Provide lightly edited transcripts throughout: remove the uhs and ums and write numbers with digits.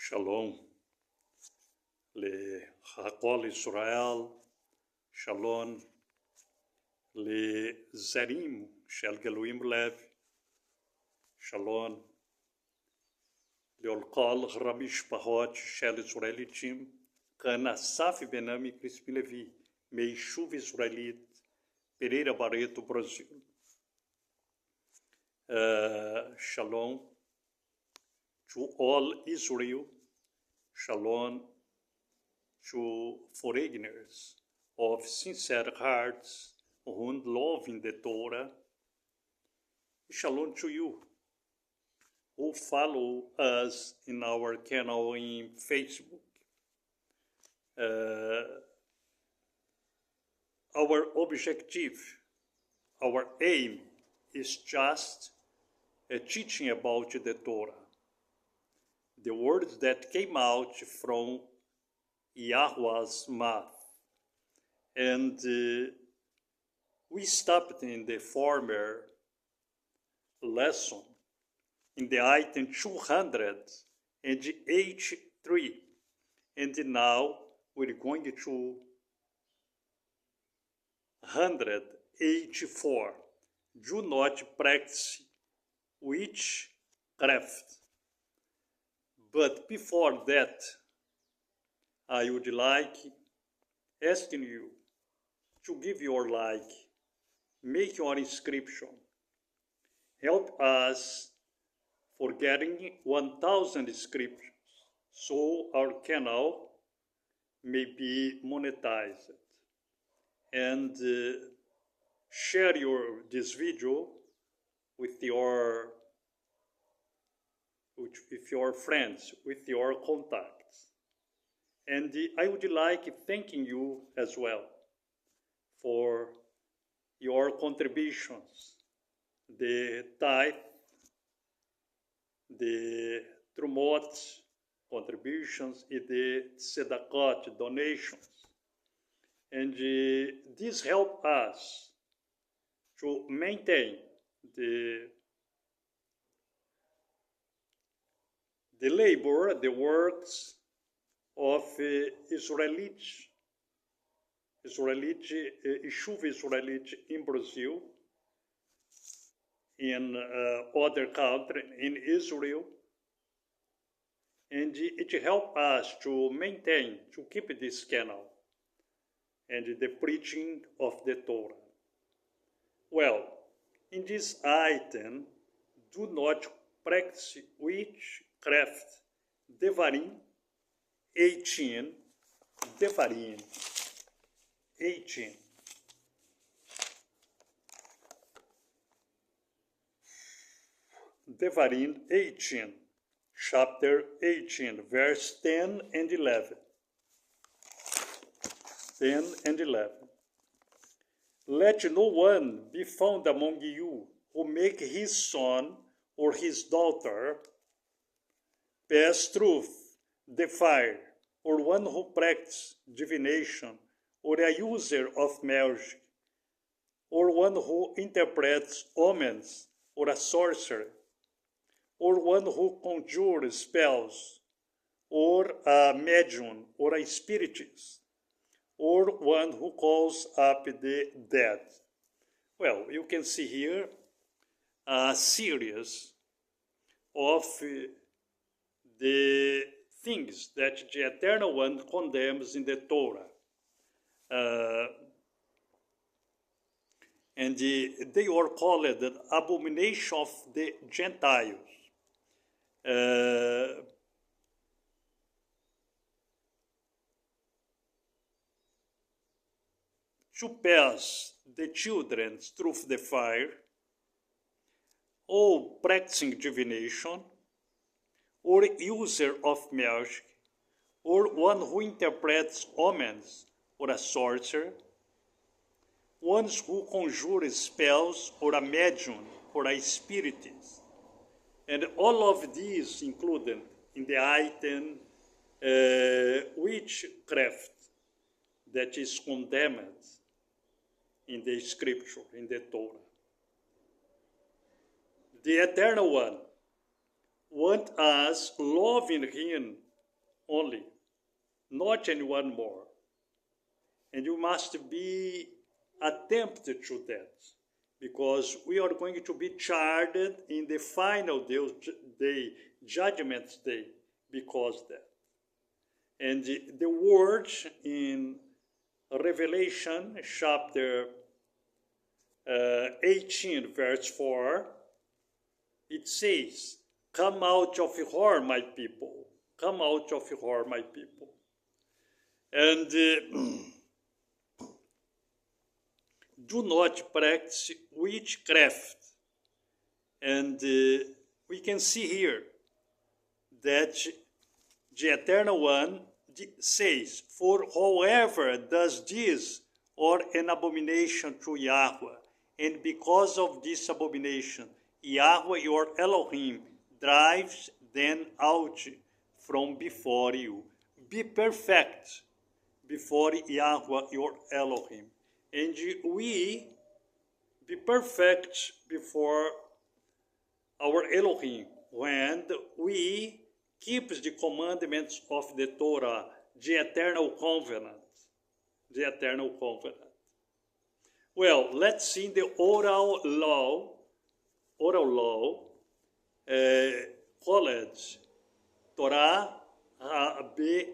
Shalom להכל ישראל, שלום לזרים של גלויים לב, שלום לכל המשפחות של ישראליתים, כאן אסף בנמי קריספין לוי, מיישוב ישראלית, פריירה ברטו, ברזיל. Shalom to all Israel, shalom to foreigners of sincere hearts who love in the Torah, shalom to you who follow us in our channel in Facebook. Our objective, our aim is just teaching about the Torah, the words that came out from Yahweh's mouth. And we stopped in the former lesson in the item 283, and now we're going to 184. Do not practice witchcraft. But before that, I would like asking you to give your like, make your inscription, help us for getting 1,000 inscriptions, so our channel may be monetized. And share this video with your friends, with your contacts. And I would like thanking you as well for your contributions, the tithe, the trumot contributions, and the tzedakot donations. And this helps us to maintain the labor, the works of Israelite in Brazil, in other countries, in Israel, and it helps us to maintain, to keep this channel and the preaching of the Torah. Well, in this item, do not practice witchcraft. Devarim 18. Devarim 18. Devarim 18, chapter 18, verse 10 and 11. 10 and 11. Let no one be found among you who make his son or his daughter pass through the fire, or one who practices divination, or a user of magic, or one who interprets omens, or a sorcerer, or one who conjures spells, or a medium, or a spiritist, or one who calls up the dead. Well, you can see here a series of the things that the Eternal One condemns in the Torah. And they are called the abomination of the Gentiles. To pass the children through the fire, or practicing divination, or user of magic, or one who interprets omens, or a sorcerer, ones who conjure spells, or a medium, or a spiritist. And all of these included in the item witchcraft that is condemned in the scripture, in the Torah. The Eternal One wants us loving Him only, not anyone more. And you must be attempted to that, because we are going to be charged in the final day, judgment day, because of that. And the word in Revelation chapter 18, verse 4, it says, "Come out of her, my people. Come out of her, my people." And do not practice witchcraft. And we can see here that the Eternal One says, "For whoever does this or an abomination to Yahweh, and because of this abomination, Yahweh your Elohim drives them out from before you. Be perfect before Yahweh your Elohim." And we be perfect before our Elohim when we keep the commandments of the Torah, the eternal covenant. The eternal covenant. Well, let's see the oral law called Torah-P,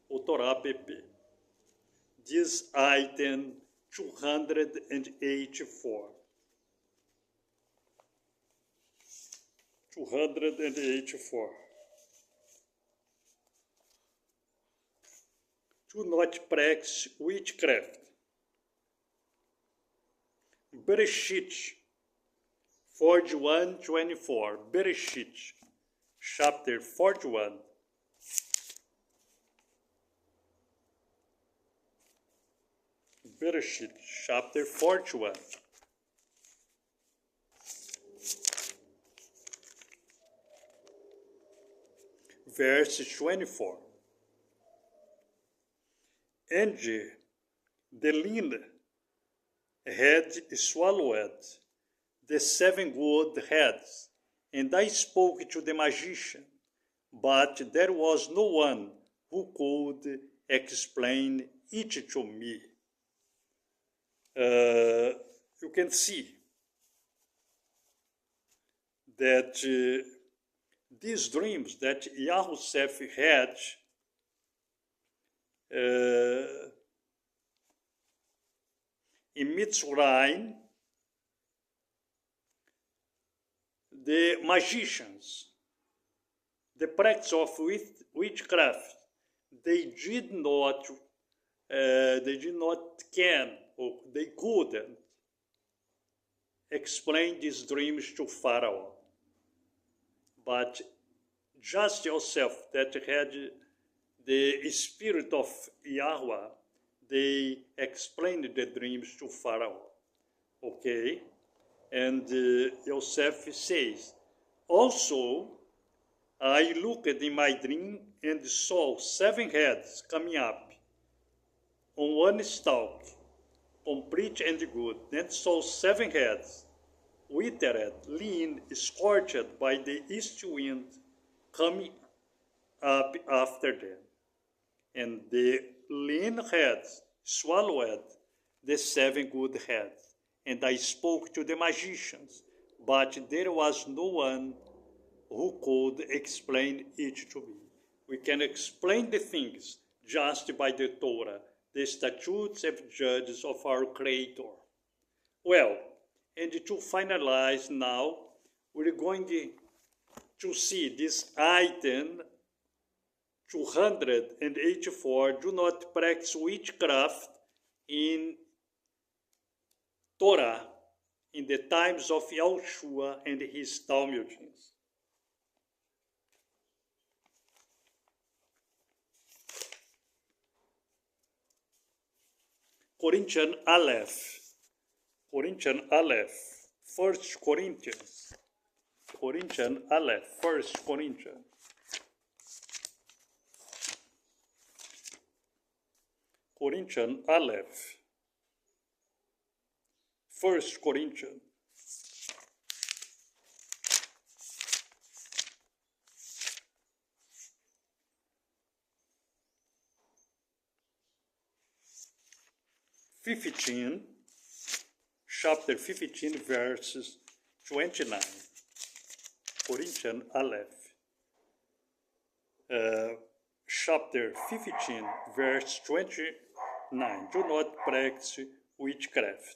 or Torah-PP. This item 284. 284. Do not practice witchcraft. Bereshit 41:24. Bereshit chapter 41. Bereshit chapter 41. Verse 24. And the lion had swallowed the 7 good heads, and I spoke to the magician, but there was no one who could explain it to me. You can see that these dreams that Yahushua had in Mitzrayim, the magicians, the practice of witchcraft, they did not can, or they couldn't explain these dreams to Pharaoh. But just yourself that had the spirit of Yahweh, they explained the dreams to Pharaoh. Okay? And Yosef says, "Also, I looked in my dream and saw 7 heads coming up on one stalk, complete and good. Then saw 7 heads, withered, lean, scorched by the east wind, coming up after them. And the lean heads swallowed the 7 good heads. And I spoke to the magicians, but there was no one who could explain it to me." We can explain the things just by the Torah, the statutes and judges of our Creator. Well, and to finalize now, we're going to see this item 284, do not practice witchcraft in Torah in the times of Yahushua and his Talmudians. Corinthians Aleph, 1 Corinthians, Aleph, 1 Corinthians. Corinthians Aleph, 1 Corinthians. 15, chapter 15, verses 29. Corinthians 11. Chapter 15, verse 29. Do not practice witchcraft.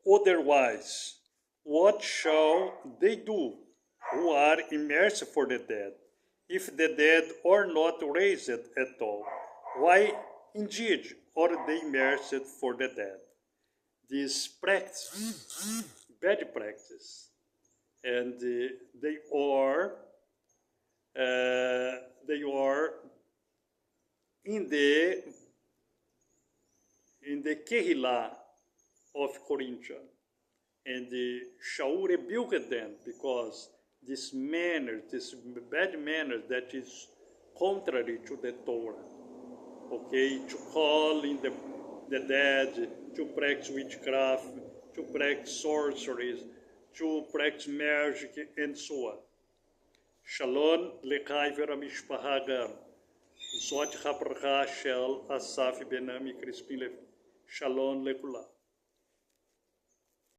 Otherwise, what shall they do who are immersed for the dead, if the dead are not raised at all? Why, indeed, are they immersed for the dead? This practice, bad practice, and they are in the Kehillah of Corinthians, and Shaul rebuked them because this bad manner that is contrary to the Torah. Okay, to call in the dead, to practice witchcraft, to practice sorceries, to practice magic, and so on. Shalom Levi ולמשפחה גם. זאת חברך של אסף בנמי, Crispin, Levi. Shalom לכולם.